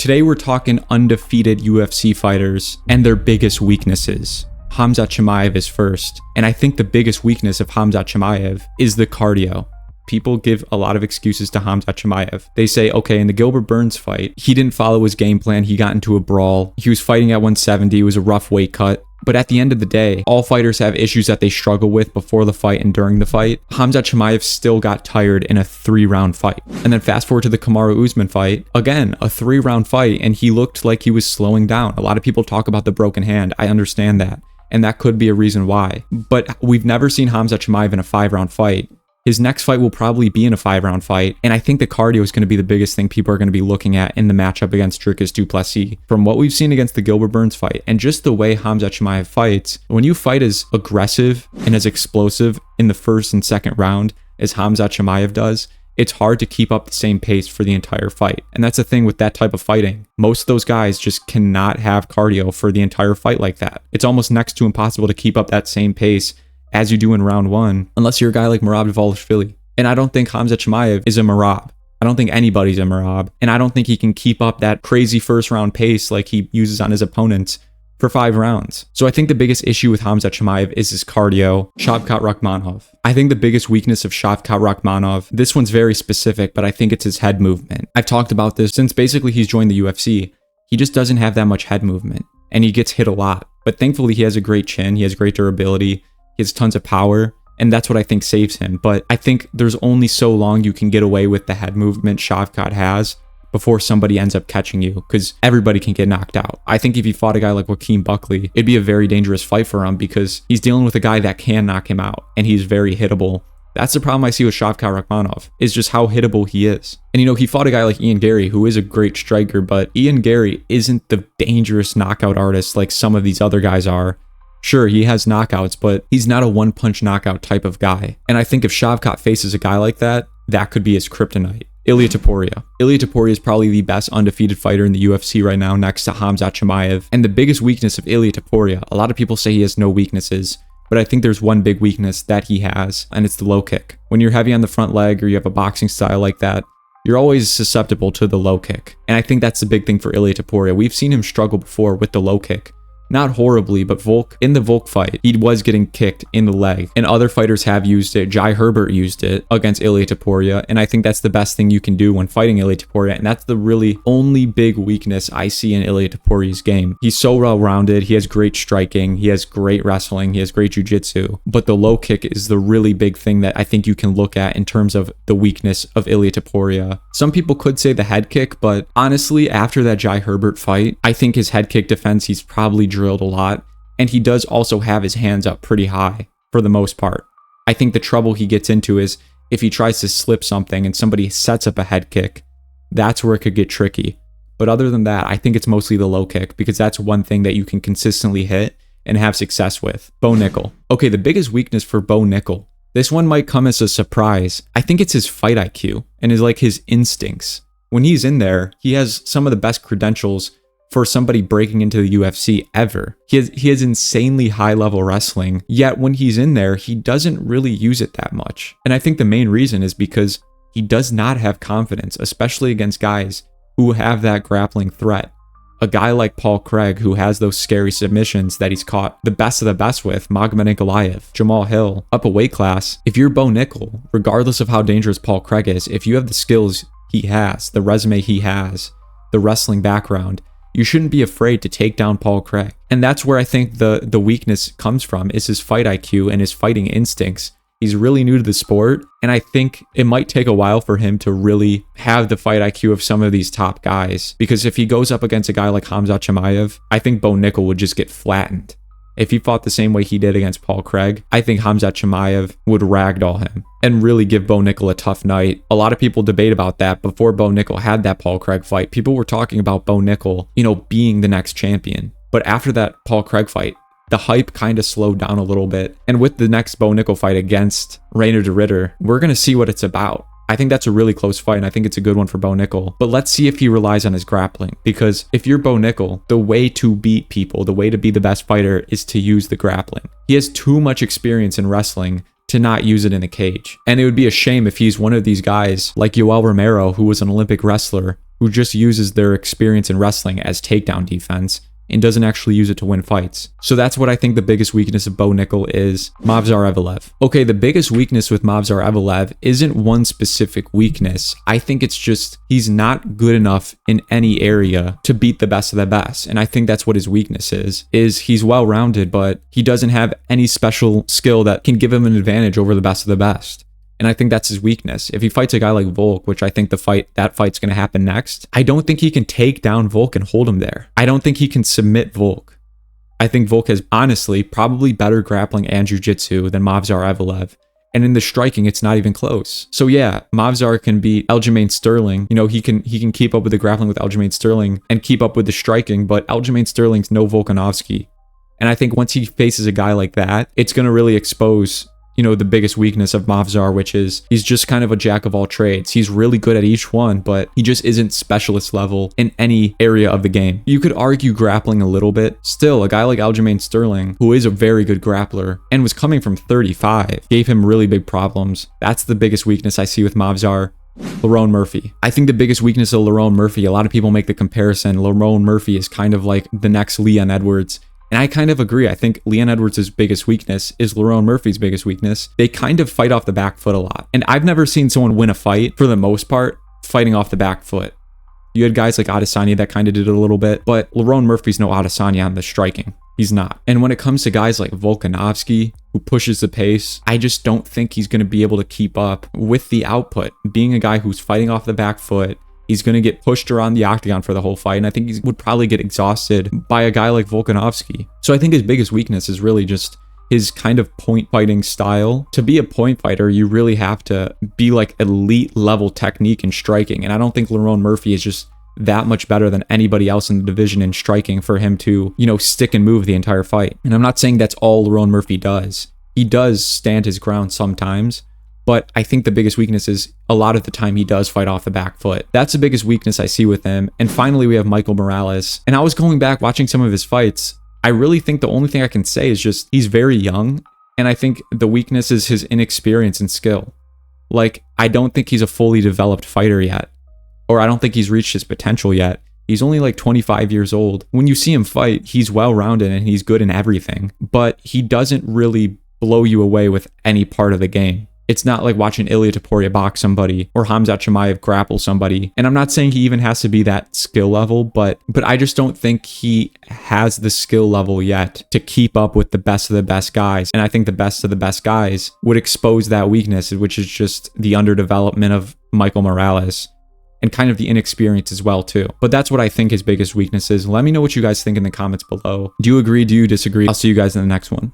Today we're talking undefeated UFC fighters and their biggest weaknesses. Khamzat Chimaev is first, and I think the biggest weakness of Khamzat Chimaev is the cardio. People give a lot of excuses to Khamzat Chimaev. They say, okay, in the Gilbert Burns fight, he didn't follow his game plan, he got into a brawl, he was fighting at 170, it was a rough weight cut. But at the end of the day, all fighters have issues that they struggle with before the fight and during the fight. Khamzat Chimaev still got tired in a 3-round fight. And then fast forward to the Kamaru Usman fight, again, a 3-round fight, and he looked like he was slowing down. A lot of people talk about the broken hand. I understand that. And that could be a reason why. But we've never seen Khamzat Chimaev in a 5-round fight. His next fight will probably be in a 5-round fight, and I think the cardio is going to be the biggest thing people are going to be looking at in the matchup against Dricus du Plessis. From what we've seen against the Gilbert Burns fight, and just the way Khamzat Chimaev fights, when you fight as aggressive and as explosive in the first and second round as Khamzat Chimaev does, it's hard to keep up the same pace for the entire fight. And that's the thing with that type of fighting. Most of those guys just cannot have cardio for the entire fight like that. It's almost next to impossible to keep up that same pace as you do in round one, unless you're a guy like Merab Dvalishvili. And I don't think Khamzat Chimaev is a Merab. I don't think anybody's a Merab. And I don't think he can keep up that crazy first round pace like he uses on his opponents for 5 rounds. So I think the biggest issue with Khamzat Chimaev is his cardio. Shavkat Rakhmonov. I think the biggest weakness of Shavkat Rakhmonov, this one's very specific, but I think it's his head movement. I've talked about this since basically he's joined the UFC. He just doesn't have that much head movement, and he gets hit a lot. But thankfully he has a great chin, he has great durability, he has tons of power, and that's what I think saves him. But I think there's only so long you can get away with the head movement Shavkat has before somebody ends up catching you, because everybody can get knocked out. I think if he fought a guy like Joaquin Buckley, it'd be a very dangerous fight for him because he's dealing with a guy that can knock him out, and he's very hittable. That's the problem I see with Shavkat Rakhmonov, is just how hittable he is. And he fought a guy like Ian Garry, who is a great striker, but Ian Garry isn't the dangerous knockout artist like some of these other guys are. Sure, he has knockouts, but he's not a one-punch knockout type of guy. And I think if Shavkat faces a guy like that, that could be his kryptonite. Ilia Topuria. Ilia Topuria is probably the best undefeated fighter in the UFC right now, next to Khamzat Chimaev. And the biggest weakness of Ilia Topuria, a lot of people say he has no weaknesses, but I think there's one big weakness that he has, and it's the low kick. When you're heavy on the front leg or you have a boxing style like that, you're always susceptible to the low kick. And I think that's the big thing for Ilia Topuria. We've seen him struggle before with the low kick. Not horribly, but in the Volk fight, he was getting kicked in the leg. And other fighters have used it. Jai Herbert used it against Ilia Topuria. And I think that's the best thing you can do when fighting Ilia Topuria. And that's the really only big weakness I see in Ilia Topuria's game. He's so well-rounded. He has great striking. He has great wrestling. He has great jiu-jitsu. But the low kick is the really big thing that I think you can look at in terms of the weakness of Ilia Topuria. Some people could say the head kick, but honestly, after that Jai Herbert fight, I think his head kick defense, he's probably drilled a lot, and he does also have his hands up pretty high for the most part. I think the trouble he gets into is if he tries to slip something and somebody sets up a head kick, that's where it could get tricky. But other than that, I think it's mostly the low kick, because that's one thing that you can consistently hit and have success with. Bo Nickal. Okay, the biggest weakness for Bo Nickal, this one might come as a surprise. I think it's his fight IQ and his instincts. When he's in there, he has some of the best credentials for somebody breaking into the UFC ever. He has insanely high level wrestling, yet when he's in there, he doesn't really use it that much. And I think the main reason is because he does not have confidence, especially against guys who have that grappling threat. A guy like Paul Craig, who has those scary submissions that he's caught the best of the best with, Magomed Ankalaev, Jamal Hill, up a weight class. If you're Bo Nickal, regardless of how dangerous Paul Craig is, if you have the skills he has, the resume he has, the wrestling background, you shouldn't be afraid to take down Paul Craig. And that's where I think the weakness comes from, is his fight IQ and his fighting instincts. He's really new to the sport, and I think it might take a while for him to really have the fight IQ of some of these top guys. Because if he goes up against a guy like Khamzat Chimaev, I think Bo Nickal would just get flattened. If he fought the same way he did against Paul Craig, I think Khamzat Chimaev would ragdoll him and really give Bo Nickal a tough night. A lot of people debate about that. Before Bo Nickal had that Paul Craig fight, people were talking about Bo Nickal, being the next champion. But after that Paul Craig fight, the hype kind of slowed down a little bit. And with the next Bo Nickal fight against Reinier de Ridder, we're going to see what it's about. I think that's a really close fight, and I think it's a good one for Bo Nickal. But let's see if he relies on his grappling. Because if you're Bo Nickal, the way to beat people, the way to be the best fighter is to use the grappling. He has too much experience in wrestling to not use it in a cage. And it would be a shame if he's one of these guys like Yoel Romero, who was an Olympic wrestler, who just uses their experience in wrestling as takedown defense and doesn't actually use it to win fights. So that's what I think the biggest weakness of Bo Nickal is. Movsar Evloev. Okay, the biggest weakness with Movsar Evloev isn't one specific weakness. I think it's just he's not good enough in any area to beat the best of the best. And I think that's what his weakness is he's well-rounded, but he doesn't have any special skill that can give him an advantage over the best of the best. And I think that's his weakness. If he fights a guy like Volk, which I think that fight's going to happen next, I don't think he can take down Volk and hold him there. I don't think he can submit Volk. I think Volk has honestly probably better grappling and jiu-jitsu than Movsar Evloev. And in the striking, it's not even close. So yeah, Movsar can beat Aljamain Sterling. You know, he can keep up with the grappling with Aljamain Sterling and keep up with the striking, but Aljamain Sterling's no Volkanovski. And I think once he faces a guy like that, it's going to really expose, you know, the biggest weakness of Movsar, which is he's just kind of a jack of all trades. He's really good at each one, but he just isn't specialist level in any area of the game. You could argue grappling a little bit. Still, a guy like Aljamain Sterling, who is a very good grappler and was coming from 35, gave him really big problems. That's the biggest weakness I see with Movsar. Lerone Murphy. I think the biggest weakness of Lerone Murphy, a lot of people make the comparison, Lerone Murphy is kind of like the next Leon Edwards. And I kind of agree. I think Leon Edwards' biggest weakness is Lerone Murphy's biggest weakness. They kind of fight off the back foot a lot. And I've never seen someone win a fight, for the most part, fighting off the back foot. You had guys like Adesanya that kind of did it a little bit, but Lerone Murphy's no Adesanya on the striking. He's not. And when it comes to guys like Volkanovski, who pushes the pace, I just don't think he's going to be able to keep up with the output. Being a guy who's fighting off the back foot, he's going to get pushed around the octagon for the whole fight, and I think he would probably get exhausted by a guy like Volkanovski. So I think his biggest weakness is really just his kind of point fighting style. To be a point fighter, you really have to be like elite level technique and striking, and I don't think Lerone Murphy is just that much better than anybody else in the division in striking for him to, you know, stick and move the entire fight. And I'm not saying that's all Lerone Murphy does. He does stand his ground sometimes, but I think the biggest weakness is a lot of the time he does fight off the back foot. That's the biggest weakness I see with him. And finally, we have Michael Morales. And I was going back watching some of his fights. I really think the only thing I can say is just he's very young. And I think the weakness is his inexperience and skill. Like, I don't think he's a fully developed fighter yet. Or I don't think he's reached his potential yet. He's only like 25 years old. When you see him fight, he's well-rounded and he's good in everything. But he doesn't really blow you away with any part of the game. It's not like watching Ilia Topuria box somebody or Khamzat Chimaev grapple somebody. And I'm not saying he even has to be that skill level, but I just don't think he has the skill level yet to keep up with the best of the best guys. And I think the best of the best guys would expose that weakness, which is just the underdevelopment of Michael Morales and kind of the inexperience as well too. But that's what I think his biggest weakness is. Let me know what you guys think in the comments below. Do you agree? Do you disagree? I'll see you guys in the next one.